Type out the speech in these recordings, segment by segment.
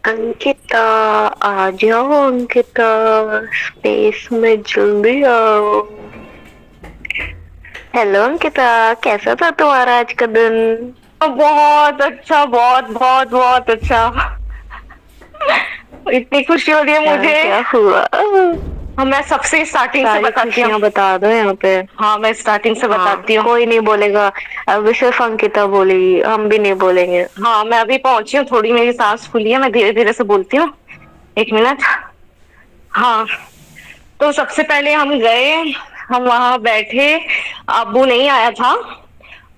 अंकिता, आ जाओ अंकिता, स्पेस में जल्दी आओ। हेलो अंकिता, कैसा था तुम्हारा आज का दिन? बहुत अच्छा, बहुत बहुत बहुत अच्छा। इतनी खुशी हो रही है क्या मुझे। क्या हुआ? हाँ, मैं सबसे स्टार्टिंग से सारी बताती हूँ। खुशियां बता दो यहाँ पे। हाँ, मैं स्टार्टिंग से हाँ, बताती हूँ। कोई नहीं बोलेगा। अब सिर्फ अंकिता बोलेगी, हम भी नहीं बोलेंगे। हाँ, मैं अभी पहुंची हूँ, थोड़ी मेरी सांस फूली है, मैं धीरे धीरे से बोलती हूँ। एक मिनट। हाँ, तो सबसे पहले हम गए, हम वहां बैठे। अब्बू नहीं आया था।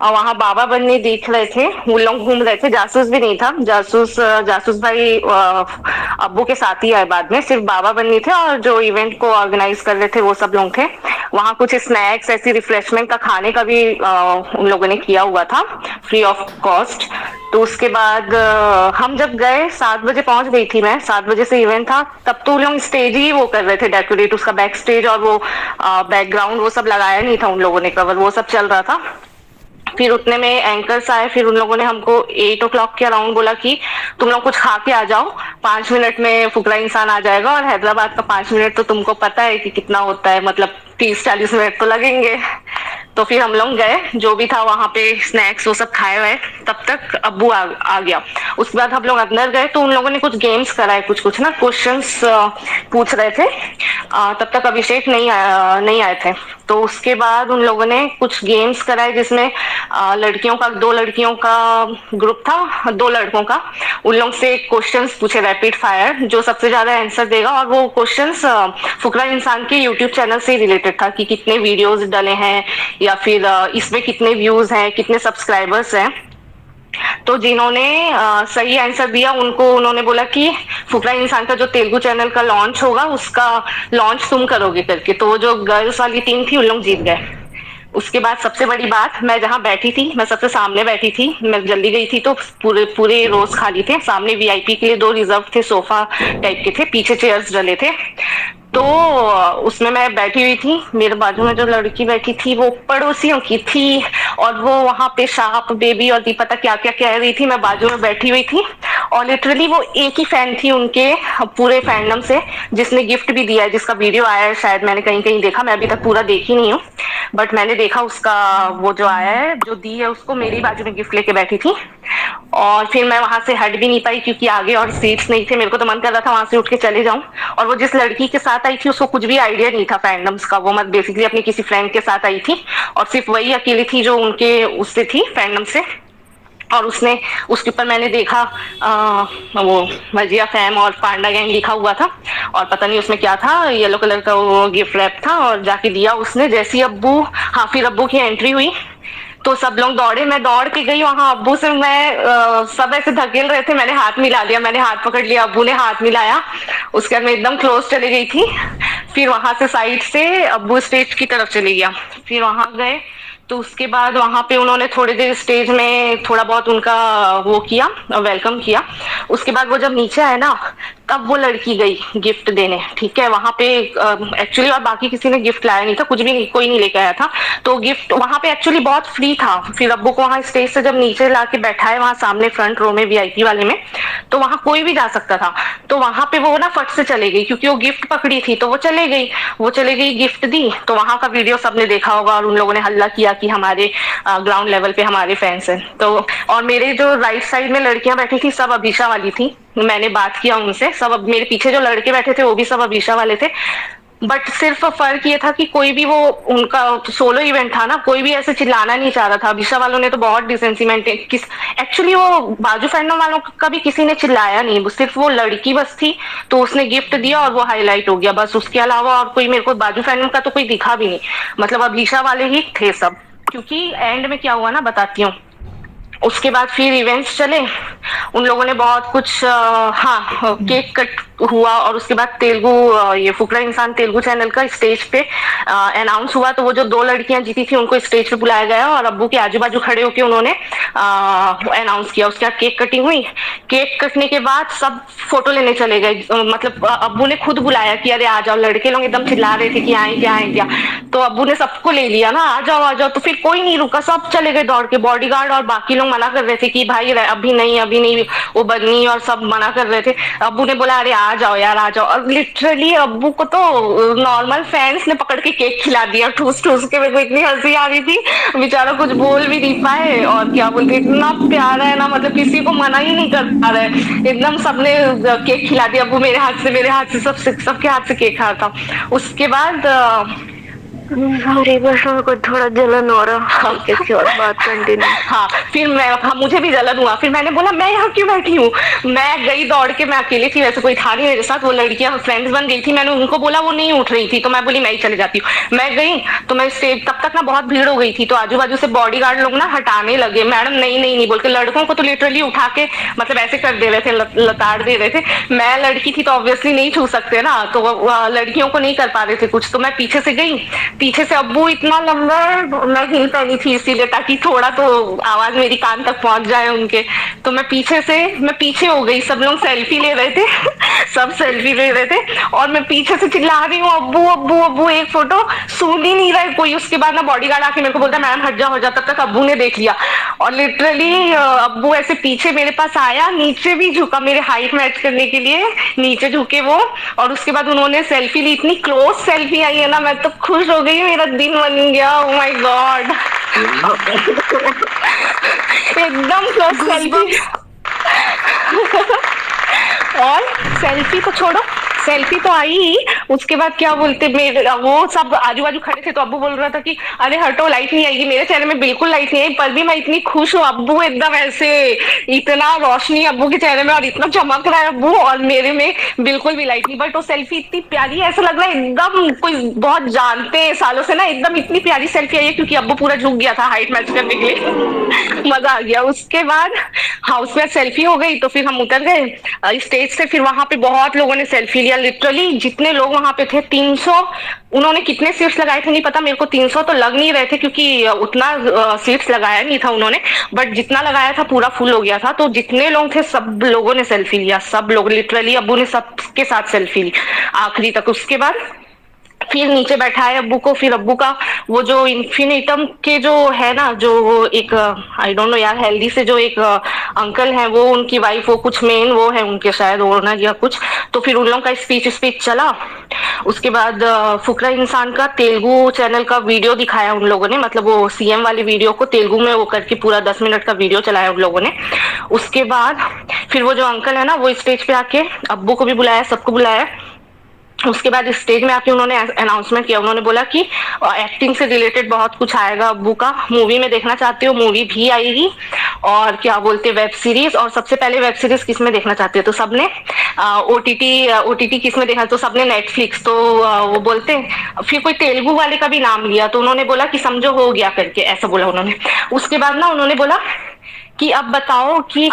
और वहां बाबा बन्नी देख रहे थे, वो लोग घूम रहे थे, जासूस भी नहीं था। जासूस भाई अब्बू के साथ ही आए बाद में, सिर्फ बाबा बन्नी थे और जो इवेंट को ऑर्गेनाइज कर रहे थे वो सब लोग थे। वहां कुछ स्नैक्स, ऐसी रिफ्रेशमेंट का खाने का भी उन लोगों ने किया हुआ था, फ्री ऑफ कॉस्ट। तो उसके बाद हम जब गए, 7 बजे पहुंच गई थी मैं, 7 बजे से इवेंट था। तब तो लोग स्टेज ही वो कर रहे थे डेकोरेट, उसका बैक स्टेज और वो बैकग्राउंड वो सब लगाया नहीं था उन लोगों ने, कवर वो सब चल रहा था। फिर उतने में एंकर्स आए, फिर उन लोगों ने हमको 8 o'clock के अराउंड बोला कि तुम लोग कुछ खा के आ जाओ, 5 मिनट में फुकरा इंसान आ जाएगा। और हैदराबाद का 5 मिनट तो तुमको पता है कि कितना होता है, मतलब 30-40 मिनट तो लगेंगे। तो फिर हम लोग गए, जो भी था वहां पे स्नैक्स वो सब खाए हुए। तब तक अब्बू आ गया। उसके बाद हम लोग अंदर गए, तो उन लोगों ने कुछ गेम्स कराए, कुछ कुछ ना क्वेश्चंस पूछ रहे थे। तब तक अभिषेक नहीं आए थे। तो उसके बाद उन लोगों ने कुछ गेम्स कराए, जिसमें लड़कियों का, 2 लड़कियों का ग्रुप था, 2 लड़कों का। उन लोग से क्वेश्चंस पूछे रैपिड फायर, जो सबसे ज्यादा आंसर देगा। और वो क्वेश्चंस फुकरा इंसान के यूट्यूब चैनल से रिलेटेड था, कि कितने वीडियोस डले हैं, या फिर इसमें कितने व्यूज हैं, कितने सब्सक्राइबर्स हैं। तो जिन्होंने सही आंसर दिया, उनको उन्होंने बोला कि फुकरा इंसान का जो तेलुगु चैनल का लॉन्च होगा, उसका लॉन्च तुम करोगे करके। तो वो जो गर्ल्स वाली टीम थी, उन लोग जीत गए। उसके बाद सबसे बड़ी बात, मैं जहाँ बैठी थी, मैं सबसे सामने बैठी थी, मैं जल्दी गई थी तो पूरे पूरे रोज खाली थे। सामने वीआईपी के लिए 2 रिजर्व थे, सोफा टाइप के थे, पीछे चेयर्स डले थे। तो उसमें मैं बैठी हुई थी, मेरे बाजू में जो लड़की बैठी थी वो पड़ोसियों की थी। और वो वहां पे शाप बेबी और दीपता क्या क्या कह रही थी, मैं बाजू में बैठी हुई थी। और लिटरली वो एक ही फैन थी उनके पूरे फैंडम से, जिसने गिफ्ट भी दिया है, जिसका वीडियो आया है, शायद मैंने कहीं कहीं देखा, मैं अभी तक पूरा देखी नहीं हूँ। बट मैंने देखा उसका, वो जो आया है, जो दी है उसको, मेरी बाजू में गिफ्ट लेके बैठी थी। और फिर मैं वहां से हट भी नहीं पाई, क्योंकि आगे और सीट्स नहीं थे। मेरे को तो मन कर रहा था वहां से उठ के चले जाऊं। और वो जिस लड़की के साथ आई थी, उसको कुछ भी आइडिया नहीं था फैंडम्स का, वो मतलब बेसिकली अपनी किसी फ्रेंड के साथ आई थी। और सिर्फ वही अकेली थी जो उनके उससे थी, फैंडम से। और उसने, उसके ऊपर मैंने देखा वो भजिया फैम और पांडा गैंग लिखा हुआ था। और पता नहीं उसमें क्या था, येलो कलर का वो गिफ्ट रैप था, और जाके दिया उसने। जैसे ही अब्बू, हाँ, फिर अब्बू की एंट्री हुई, तो सब लोग दौड़े, मैं दौड़ के गई वहां अब्बू से। मैं सब ऐसे धकेल रहे थे, मैंने हाथ मिला लिया, मैंने हाथ पकड़ लिया, अब्बू ने हाथ मिलाया। उसके बाद मैं एकदम क्लोज चली गई थी। फिर वहां से साइड से अब्बू स्टेज की तरफ चली गया। फिर वहां गए, तो उसके बाद वहां पे उन्होंने थोड़ी देर स्टेज में थोड़ा बहुत उनका वो किया, वेलकम किया। उसके बाद वो जब नीचे आए ना, तब वो लड़की गई गिफ्ट देने, ठीक है, वहां पे एक्चुअली। और बाकी किसी ने गिफ्ट लाया नहीं था, कुछ भी नहीं, कोई नहीं लेके आया था। तो गिफ्ट वहां पे एक्चुअली बहुत फ्री था। फिर अब्बू को वहां स्टेज से जब नीचे लाके बैठाए, वहां सामने फ्रंट रो में वीआईपी वाले में, तो वहां कोई भी जा सकता था। तो वहां पे वो ना फट से चले गई, क्योंकि वो गिफ्ट पकड़ी थी, तो वो चले गई। वो चले गई, गिफ्ट दी। तो वहां का वीडियो सबने देखा होगा, और उन लोगों ने हल्ला किया कि हमारे ग्राउंड लेवल पे हमारे फैंस हैं। तो और मेरे जो राइट साइड में लड़कियां बैठी थी, सब अभिषा वाली थी। मैंने बात किया उनसे, सब मेरे पीछे जो लड़के बैठे थे वो भी सब अभिषा वाले थे। बट सिर्फ फर्क ये था कि कोई भी, वो उनका सोलो इवेंट था ना, कोई भी ऐसे चिल्लाना नहीं चाह रहा था। अभिषा वालों ने तो बहुत डिसेंसीमेंट किस, एक्चुअली वो बाजू फैंडम वालों का भी किसी ने चिल्लाया नहीं, सिर्फ वो लड़की बस थी। तो उसने गिफ्ट दिया और वो हाईलाइट हो गया बस। उसके अलावा और कोई मेरे को बाजू फैंडम का तो कोई दिखा भी नहीं, मतलब अभिषा वाले ही थे सब। क्योंकि एंड में क्या हुआ ना, बताती हूँ। उसके बाद फिर इवेंट्स चले, उन लोगों ने बहुत कुछ हाँ, केक कट हुआ और उसके बाद तेलुगु ये फुकरा इंसान तेलुगु चैनल का स्टेज पे अनाउंस हुआ, तो वो जो 2 लड़कियां जीती थी उनको स्टेज पे बुलाया गया और अब्बू के आजू बाजू खड़े होकर उन्होंने अनाउंस किया। उसके बाद केक कटिंग हुई। केक कटने के बाद सब फोटो लेने चले गए, मतलब अब्बू ने खुद बुलाया कि अरे आ जाओ, लड़के लोग एकदम चिल्ला रहे थे कि आए क्या आए क्या, तो अब्बू ने सबको ले लिया ना, आ जाओ आ जाओ, तो फिर कोई नहीं रुका, सब चले गए दौड़ के। बॉडीगार्ड और बाकी लोग मना कर रहे थे कि भाई अभी नहीं अभी नहीं, वो बदनी और सब मना कर रहे थे। अब्बू ने बोला अरे आ जाओ यार आ जाओ, और लिटरली अब्बू को तो नॉर्मल फैंस ने पकड़ के केक खिला दिया ठूस ठूस के। मेरे को इतनी हंसी आ रही थी, बेचारा कुछ बोल भी नहीं पाए, और क्या बोलते इतना प्यारा है ना, मतलब किसी को मना ही नहीं कर पा रहे, एकदम सबने केक खिला दिया। अब्बू मेरे हाथ से सबके हाथ से केक खाया था। उसके बाद सॉरी बस मेरे को थोड़ा जलन हो रहा, किसी और बात कंटिन्यू। हाँ फिर मुझे भी जलन हुआ, फिर मैंने बोला मैं यहाँ क्यों बैठी हूँ। मैं गई दौड़ के, मैं अकेली थी, वैसे कोई था नहीं मेरे साथ, वो लड़कियां फ्रेंड्स बन गई थी। मैंने उनको बोला, वो नहीं उठ रही थी, तो मैं बोली मैं ही चले जाती हूँ। मैं गई तो मैं स्टेज तब तक ना बहुत भीड़ हो गई थी, तो आजू बाजू से बॉडीगार्ड लोग ना हटाने लगे, मैडम नहीं नहीं नहीं बोल के। लड़कों को तो लिटरली उठा के मतलब ऐसे कर दे रहे थे, लताड़ दे रहे थे। मैं लड़की थी तो ऑब्वियसली नहीं छू सकते ना, तो लड़कियों को नहीं कर पा रहे थे कुछ, तो मैं पीछे से गई। पीछे से अब्बू इतना लंबा, मैं हिल पहनी थी इसीलिए ताकि थोड़ा तो आवाज मेरी कान तक पहुंच जाए उनके, तो मैं पीछे हो गई। सब लोग सेल्फी ले रहे थे सब सेल्फी ले रहे थे और मैं पीछे से चिल्ला रही हूँ अब्बू अब्बू अब्बू, एक फोटो, सुन ही नहीं रहे कोई। उसके बाद ना बॉडीगार्ड आके मेरे को बोलता मैडम हट जाओ हट जाओ, तब तक अब्बू ने देख लिया और लिटरली अब्बू ऐसे पीछे मेरे पास आया, नीचे भी झुका मेरे हाइट मैच करने के लिए, नीचे झुके वो, और उसके बाद उन्होंने सेल्फी ली। इतनी क्लोज सेल्फी आई है ना, मैं तो खुश हो गई, मेरा दिन बन गया। ओह माय गॉड एकदम क्लोज सेल्फी और सेल्फी तो छोड़ो, सेल्फी तो आई ही। उसके बाद क्या बोलते, मेरे वो सब आजू बाजू खड़े थे, तो अब्बू बोल रहा था कि अरे हटो लाइट नहीं आएगी। मेरे चेहरे में बिल्कुल लाइट नहीं आई, पर भी मैं इतनी खुश हूँ। अब्बू एकदम ऐसे, इतना रोशनी अब्बू के चेहरे में और इतना चमक रहा है अब्बू, और मेरे में बिल्कुल भी लाइट नहीं। बट वो सेल्फी इतनी प्यारी है, ऐसा लग रहा है एकदम कोई बहुत जानते हैं सालों से ना, एकदम इतनी प्यारी सेल्फी आई है, क्योंकि अब्बू पूरा झुक गया था हाइट मैच करने के लिए मजा आ गया। उसके बाद हाँ उसके बाद सेल्फी हो गई, तो फिर हम उतर गए स्टेज से। फिर वहां पे बहुत लोगों ने सेल्फी लिया, लिटरली जितने लोग वहां पे थे 300, उन्होंने कितने सीट्स लगाए थे नहीं पता मेरे को, 300 तो लग नहीं रहे थे क्योंकि उतना सीट्स लगाया नहीं था उन्होंने, बट जितना लगाया था पूरा फुल हो गया था। तो जितने लोग थे सब लोगों ने सेल्फी लिया, सब लोग लिटरली, अब्बू ने सबके साथ सेल्फी ली आखिरी तक। उसके बाद फिर नीचे बैठाए अब्बू को, फिर अब्बू का वो जो इन्फिनिटम के जो है ना, जो एक आई डोंट नो यार, हेल्दी से जो एक अंकल है, वो उनकी वाइफ, वो कुछ मेन वो है उनके शायद ओनर या कुछ, तो फिर उन लोगों का स्पीच चला। उसके बाद फुकरा इंसान का तेलुगु चैनल का वीडियो दिखाया उन लोगों ने, मतलब वो सीएम वाली वीडियो को तेलुगु में वो करके पूरा 10 मिनट का वीडियो चलाया उन लोगों ने। उसके बाद फिर वो जो अंकल है ना, वो स्टेज पे आके अब्बू को भी बुलाया, सबको बुलाया। उसके बाद स्टेज में आके उन्होंने अनाउंसमेंट किया, उन्होंने बोला कि एक्टिंग से रिलेटेड बहुत कुछ आएगा अब्बू का, मूवी में देखना चाहते हो मूवी भी आएगी, और क्या बोलते वेब सीरीज, और सबसे पहले वेब सीरीज किस में देखना चाहते हो, तो सबने ओटीटी किस में देखना, तो सबने नेटफ्लिक्स, तो वो बोलते फिर कोई तेलुगु वाले का भी नाम लिया, तो उन्होंने बोला कि समझो हो गया करके, ऐसा बोला उन्होंने। उसके बाद ना उन्होंने बोला कि अब बताओ कि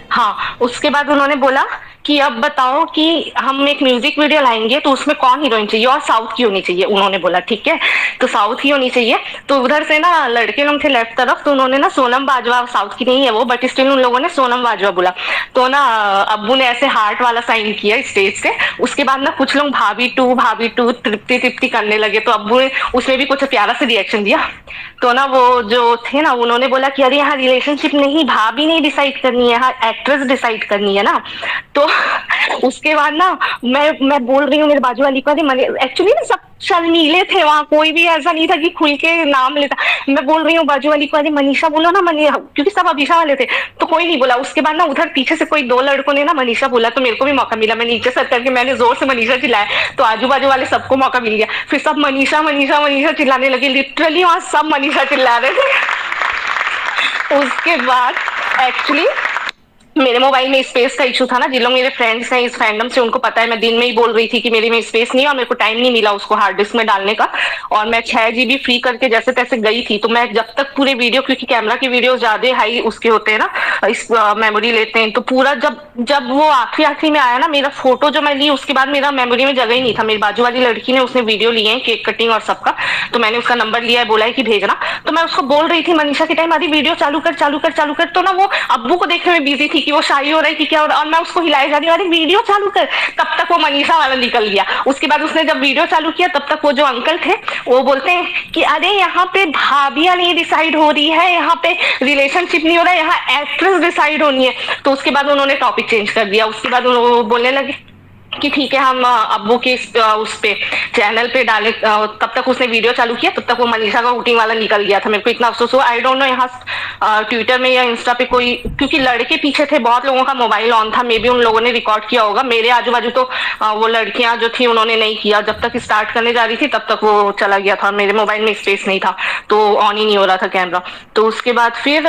हाँ उसके बाद उन्होंने बोला कि अब बताओ कि हम एक म्यूजिक वीडियो लाएंगे, तो उसमें कौन हीरोइन चाहिए और साउथ की होनी चाहिए, उन्होंने बोला ठीक है तो साउथ की होनी चाहिए। तो उधर से ना लड़के लोग थे लेफ्ट तरफ, तो उन्होंने ना सोनम बाजवा, साउथ की नहीं है वो बट स्टिल उन लोगों ने सोनम बाजवा बोला, तो ना अब्बू ने ऐसे हार्ट वाला साइन किया स्टेज से। उसके बाद ना कुछ लोग भाभी टू तृप्ति तृप्ति करने लगे, तो अब्बू ने उसमें भी कुछ प्यारा से रिएक्शन दिया। तो ना वो जो थे ना, उन्होंने बोला कि अरे यहाँ रिलेशनशिप नहीं, भाभी नहीं डिसाइड करनी है, यहाँ एक्ट्रेस डिसाइड करनी है ना। तो उसके बाद ना मैं बोल रही हूँ मेरे बाजू वाली को, एक्चुअली ना सब शर्मीले थे वहां, कोई भी ऐसा नहीं था कि खुल के नाम लेता। मैं बोल रही हूँ बाजू वाली को, अरे मनीषा बोलो ना, क्योंकि सब अभिषा वाले थे, तो कोई नहीं बोला। उसके बाद ना उधर पीछे से कोई 2 लड़कों ने ना मनीषा बोला, तो मेरे को भी मौका मिला, मैं नीचे सर करके मैंने जोर से मनीषा चिल्लाया, तो आजू बाजू वाले सबको मौका मिल गया, फिर सब मनीषा मनीषा मनीषा चिल्लाने लगे, लिटरली वहां सब मनीषा चिल्ला रहे थे। उसके बाद एक्चुअली मेरे मोबाइल में स्पेस का इशू था ना, जिन लोग मेरे फ्रेंड्स हैं इस फैंडम से उनको पता है, मैं दिन में ही बोल रही थी कि मेरे में स्पेस नहीं है और मेरे को टाइम नहीं मिला उसको हार्ड डिस्क में डालने का, और मैं 6 GB फ्री करके जैसे तैसे गई थी। तो मैं जब तक पूरे वीडियो, क्योंकि कैमरा की वीडियो ज्यादा हाई उसके होते हैं ना, इस मेमोरी लेते हैं, तो पूरा जब जब वो आखिरी आखिरी में आया ना मेरा फोटो जो मैं ली, उसके बाद मेरा मेमोरी में जगह ही नहीं था। मेरी बाजू वाली लड़की ने उसने वीडियो लिए हैं केक कटिंग और सबका, तो मैंने उसका नंबर लिया है, बोला है कि भेजना। तो मैं उसको बोल रही थी मनीषा के टाइम आधी वीडियो चालू कर चालू कर चालू कर, तो ना वो अब्बू को देखने में बिजी थी कि वो शाही हो रही कि क्या हो रहा है, और मैं उसको हिलाए जा रही हूँ अरे वीडियो चालू कर। तब तक वो मनीषा वाला निकल गया। उसके बाद उसने जब वीडियो चालू किया तब तक वो जो अंकल थे वो बोलते हैं कि अरे यहाँ पे भाभियां नहीं डिसाइड हो रही है, यहाँ पे रिलेशनशिप नहीं हो रहा है, यहाँ एक्ट्रेस डिसाइड होनी है। तो उसके बाद उन्होंने टॉपिक चेंज कर दिया। उसके बाद वो बोलने लगे कि ठीक है हम अब्बू के उस पे चैनल पे डाले। तब तक उसने वीडियो चालू किया, तब तक वो मनीषा का वोटिंग वाला निकल गया था। मेरे को इतना अफसोस हुआ। आई डोंट नो यहाँ ट्विटर में या इंस्टा पे कोई, क्योंकि लड़के पीछे थे, बहुत लोगों का मोबाइल ऑन था, मे बी उन लोगों ने रिकॉर्ड किया होगा। मेरे आजू बाजू तो वो लड़कियां जो थी उन्होंने नहीं किया। जब तक स्टार्ट करने जा रही थी तब तक वो चला गया था, मेरे मोबाइल में स्पेस नहीं था तो ऑन ही नहीं हो रहा था कैमरा। तो उसके बाद फिर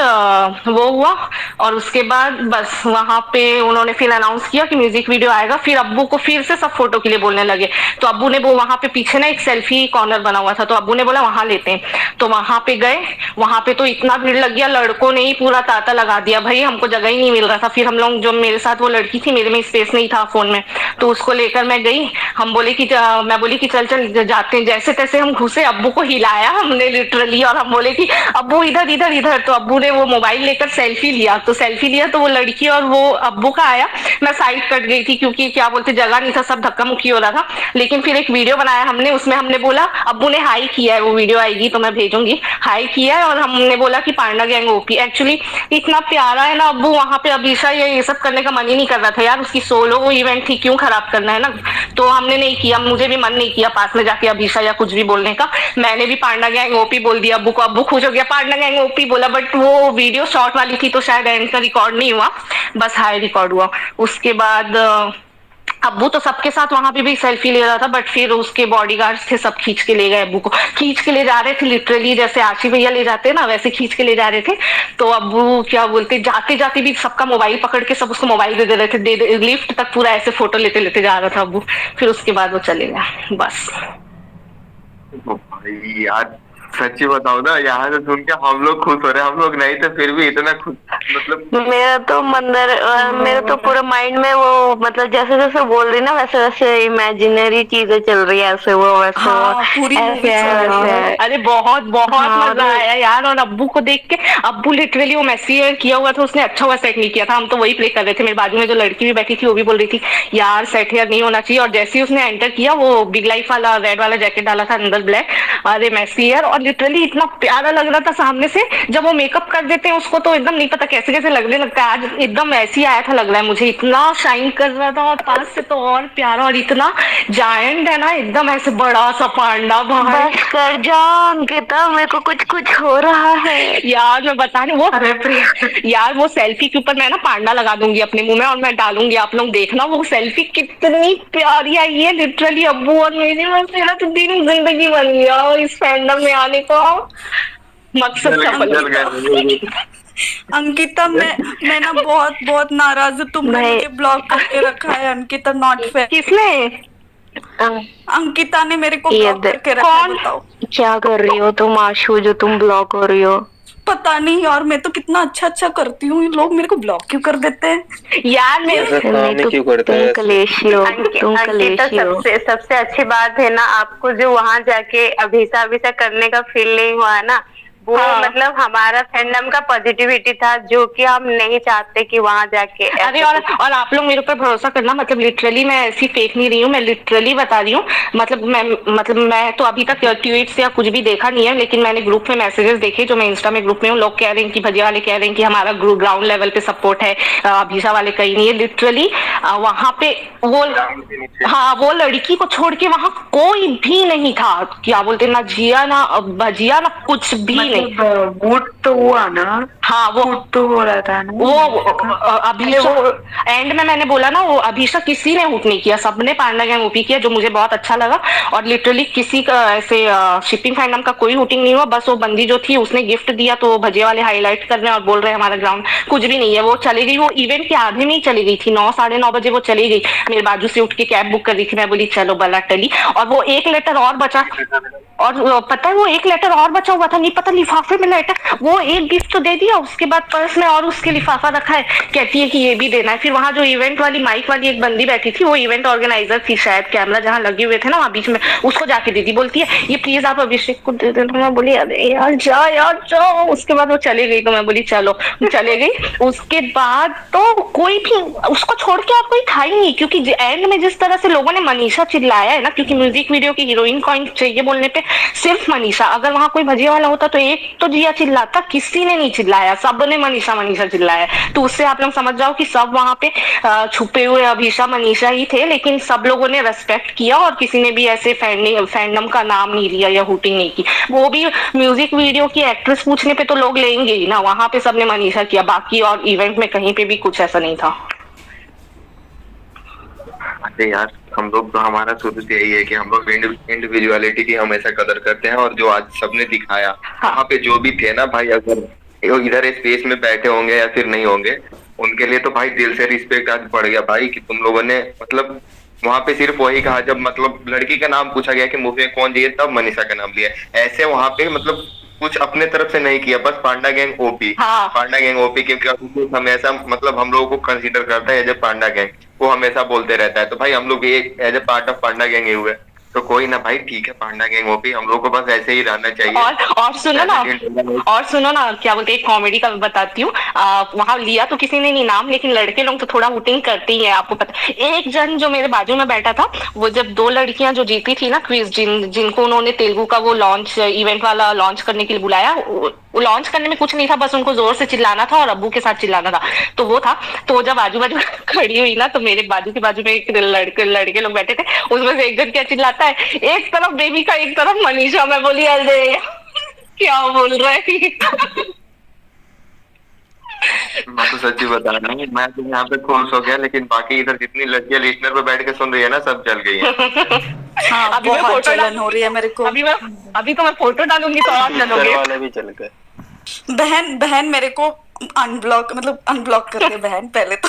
वो हुआ, और उसके बाद बस वहां पे उन्होंने फिर अनाउंस किया कि म्यूजिक वीडियो आएगा। फिर अब्बू को फिर से सब फोटो के लिए बोलने लगे। तो अब्बू ने वो वहां पे पीछे ना एक सेल्फी कॉर्नर बना हुआ था, तो अब्बू ने बोला वहां लेते हैं। तो वहां पे गए, वहां पे तो इतना भीड़ लग गया, लड़कों ने ही पूरा तांता लगा दिया भाई, हमको जगह ही नहीं मिल रहा था। फिर हम लोग, जो मेरे साथ वो लड़की थी, मेरे में स्पेस नहीं था फोन में, तो उसको लेकर मैं गई। हम बोले कि मैं बोली कि चल चल जाते हैं। जैसे तैसे हम घुसे, अब्बू को हिलाया हमने लिटरली, और हम बोले कि अब्बू इधर इधर इधर। तो अब्बू ने वो मोबाइल लेकर सेल्फी लिया, तो सेल्फी लिया तो वो लड़की और वो अब्बू का आया। मैं साइड कट गई थी क्योंकि क्या बोलते जगह नहीं था, सब धक्का मुक्की हो रहा था। लेकिन फिर एक वीडियो बनाया हमने, उसमें हमने बोला, अब्बू ने हाई किया है, वो वीडियो आएगी तो मैं भेजूंगी, हाई किया है, और हमने बोला कि पांडा गैंग ओपी। एक्चुअली इतना प्यारा है ना अब्बू, वहां पे अभिषा ये सब करने का मन ही नहीं कर रहा था यार, उसकी सोलो इवेंट थी, क्यों खराब करना है ना। तो हमने नहीं किया, मुझे भी मन नहीं किया पास में जाके अभिषा या कुछ भी बोलने का। मैंने भी पांडा गैंग ओपी बोल दिया अब्बू को, अब्बू खुश हो गया, पांडा गैंग ओपी बोला। बट वो वीडियो शॉर्ट वाली थी तो शायद एंड का रिकॉर्ड नहीं हुआ, बस हाई रिकॉर्ड हुआ। उसके बाद अब्बू तो सबके साथ वहां पे भी सेल्फी ले रहा था, बट फिर उसके बॉडीगार्ड्स थे, सब खींच के ले गए अब्बू को, खींच के ले जा रहे थे लिटरली, जैसे आशी भैया ले जाते हैं ना वैसे खींच के ले जा रहे थे। तो अब्बू क्या बोलते, जाते जाते भी सबका मोबाइल पकड़ के सब उसको मोबाइल दे रहे थे, लिफ्ट तक पूरा ऐसे फोटो लेते लेते जा रहा था अब्बू। फिर उसके बाद वो चले गया बस। भाई यार सच्ची बताओ ना, यहाँ से सुन के हम लोग खुश हो रहे हैं, हम लोग नहीं थे फिर भी इतना खुश, मतलब मेरा तो मंदिर, मेरा तो पूरा माइंड में वो, मतलब जैसे जैसे बोल रही ना वैसे वैसे इमेजिनरी चीजें चल रही है, ऐसे वो वैसे हाँ, पूरी ऐसे है। अरे बहुत बहुत हाँ, मजा आया यार। और अब्बू को देख के, अब्बू लिटरली वो मैसी किया हुआ था उसने, अच्छा हुआ सेट नहीं किया था, हम तो वही प्ले कर रहे थे। मेरे बाजू में जो लड़की भी बैठी थी वो भी बोल रही थी यार सेट हेयर नहीं होना चाहिए। और जैसे ही उसने एंटर किया, वो बिग लाइफ वाला रेड वाला जैकेट डाला था अंदर ब्लैक, अरे मैसी हेयर, और लिटरली इतना प्यारा लग रहा था सामने से। जब वो मेकअप कर देते हैं उसको तो एकदम नहीं पता कैसे कैसे लगने लगता है, आज एकदम ऐसी आया था लग रहा है मुझे, इतना शाइन कर रहा था, और पास से तो और प्यारा, और इतना जायंट है ना एकदम ऐसे बड़ा सा पांडा भाई। बस कर जा अंकिता, मेरे को कुछ कुछ हो रहा है यार मैं बता रही हूँ वो, यार वो सेल्फी के ऊपर मैं ना पांडा लगा दूंगी अपने मुंह में और मैं डालूंगी, आप लोग देखना वो सेल्फी कितनी प्यारी आई है लिटरली। अब्बू और मेरा तो दिन जिंदगी बन गया इस फैंडम में आने का, मकसद सफल हो गया। अंकिता मैं ना बहुत बहुत नाराज हूँ, तुमने मैं- मुझे ब्लॉक करके रखा है अंकिता, नॉट फेयर। किसने? अंकिता ने मेरे को ये ब्लॉक करके रखा है, बताओ क्या कर रही हो तुम आशु, जो तुम ब्लॉक हो रही हो? पता नहीं यार, मैं तो कितना अच्छा अच्छा करती हूँ, ये लोग मेरे को ब्लॉक क्यों कर देते हैं यार मेरे नहीं तो तुम कलेशी हो, तुम कलेशी हो। सबसे अच्छी बात है ना, आपको जो वहां जाके अभिसा अभिसा करने का फीलिंग हुआ ना, वो हाँ। मतलब हमारा फैंडम का पॉजिटिविटी था, जो कि हम नहीं चाहते कि वहां जाके अरे और आप लोग मेरे ऊपर भरोसा करना, मतलब लिटरली मैं ऐसी फेक नहीं रही हूँ, मैं लिटरली बता रही हूँ। मतलब मैं तो अभी तक ट्वीट्स या कुछ भी देखा नहीं है, लेकिन मैंने ग्रुप में मैसेजेस देखे, जो मैं इंस्टा में ग्रुप में हूँ, लोग कह रहे हैं कि भजिया वाले कह रहे हैं कि हमारा ग्राउंड लेवल पे सपोर्ट है, अभिषा वाले कहीं नहीं है। लिटरली वहां पे वो, हाँ वो लड़की को छोड़ के वहां कोई भी नहीं था, क्या बोलते ना जिया ना भजिया ना कुछ भी नहीं नहीं। बूट तो हुआ ना, हाँ वो बूट तो हो रहा था ना वो अभी वो एंड में मैंने बोला ना, वो अभिषेक किसी ने हुट नहीं किया, सबने पांडा गैंग ओपी किया, जो मुझे बहुत अच्छा लगा। और लिटरली किसी का ऐसे शिपिंग फैंडम का कोई हुटिंग नहीं हुआ। बस वो बंदी जो थी उसने गिफ्ट दिया, तो वो भजिया वाले हाईलाइट कर रहे हैं और बोल रहे हैं हमारा ग्राउंड कुछ भी नहीं है। वो चली गई, वो इवेंट के आधे में ही चली गई थी, 9 साढ़े 9 बजे वो चली गई। मेरे बाजू से उठ के कैब बुक कर रही थी, मैं बोली चलो बला टली। और वो एक लेटर और बचा, और पता है वो एक लेटर और बचा हुआ था, नहीं पता लिफाफे में लेटर, वो एक गिफ्ट तो दे दिया, उसके बाद पर्स में और उसके लिफाफा रखा है, कहती है कि ये भी देना है। फिर वहां जो इवेंट वाली माइक वाली एक बंदी बैठी थी, वो इवेंट ऑर्गेनाइजर थी शायद, कैमरा जहां लगे हुए थे ना वहां बीच में, उसको जाके दीदी बोलती है ये प्लीज आप अभिषेक को दे देना। मैं बोली अरे यार जा यार जाओ। उसके बाद वो चली गई, तो मैं बोली चलो, चले गई। उसके बाद तो कोई भी उसको छोड़ के आप कोई था ही नहीं, क्योंकि एंड में जिस तरह से लोगों ने मनीषा चिल्लाया है ना, क्योंकि म्यूजिक वीडियो की हीरोइन कॉइन चाहिए बोलने पे सिर्फ मनीषा, अगर वहां कोई भजिया वाला होता तो एक तो जिया चिल्लाता, किसी ने नहीं चिल्लाया, सबने मनीषा मनीषा चिल्लाया। तो उससे आप लोग समझ जाओ कि सब वहां पे छुपे हुए अभिषा मनीषा ही थे, लेकिन सब लोगों ने रेस्पेक्ट किया और किसी ने भी ऐसे फैंडम का नाम नहीं लिया या हुटिंग नहीं की। वो भी म्यूजिक वीडियो की एक्ट्रेस पूछने पे तो लोग लेंगे ही ना, वहां पे सबने मनीषा किया, बाकी और इवेंट में कहीं पे भी कुछ ऐसा नहीं था। अरे यार हम लोग तो, हमारा शुरू से यही है कि हम लोग इंडिविजुअलिटी की हमेशा कदर करते हैं, और जो आज सबने दिखाया वहाँ पे जो भी थे ना भाई, अगर इधर स्पेस में बैठे होंगे या फिर नहीं होंगे, उनके लिए तो भाई दिल से रिस्पेक्ट आज बढ़ गया भाई, कि तुम लोगों ने मतलब वहां पे सिर्फ वही कहा, जब मतलब लड़की का नाम पूछा गया कि मूवी में कौन चाहिए, तब मनीषा का नाम लिया। ऐसे वहां पे मतलब कुछ अपने तरफ से नहीं किया, बस पांडा गैंग ओपी। हाँ। पांडा गैंग ओपी, क्योंकि हमेशा मतलब हम लोगों को कंसीडर करता है एज ए पांडा गैंग, वो हमेशा बोलते रहता है, तो भाई हम लोग एक as a part of panda gang हुए, तो कोई ना भाई ठीक है, पांडा गैंग ओपी, हम लोग को बस ऐसे ही रहना चाहिए। और सुनो ना क्या बोलते हैं, कॉमेडी का बताती हूँ। वहां लिया तो किसी ने नहीं नाम, लेकिन लड़के लोग तो थोड़ा हुटिंग करते ही है, आपको पता। एक जन जो मेरे बाजू में बैठा था, वो जब 2 लड़कियां जो जीती थी ना क्विज, जिनको उन्होंने तेलुगु का वो लॉन्च इवेंट वाला लॉन्च करने के लिए बुलाया, वो लॉन्च करने में कुछ नहीं था, बस उनको जोर से चिल्लाना था और अब्बू के साथ चिल्लाना था, तो वो था। तो जब आजू बाजू खड़ी हुई ना, तो मेरे बाजू के बाजू में एक लड़के लोग बैठे थे, उसमें से एक जन क्या चिल्लाता है, एक तरफ बेबी का एक तरफ मनीषा। मैं बोली अरे क्या बोल रहा है। मैं तो सच्ची बता रहा हूँ, मैं तो यहाँ पे खुश हो गया, लेकिन बाकी इधर जितनी लड़कियां लिस्टनर पे बैठ के सुन रही है ना, सब जल गई है। हाँ, अभी मैं बहुत फोटो जलन हो रही है मेरे को। अभी तो मैं फोटो डालूंगी तो आप जलोगे। वाले भी चल गए। बहन मेरे को अनब्लॉक कर दे बहन पहले तो।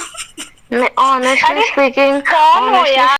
मैं ऑनेस्टली स्पीकिंग कौन हो यार?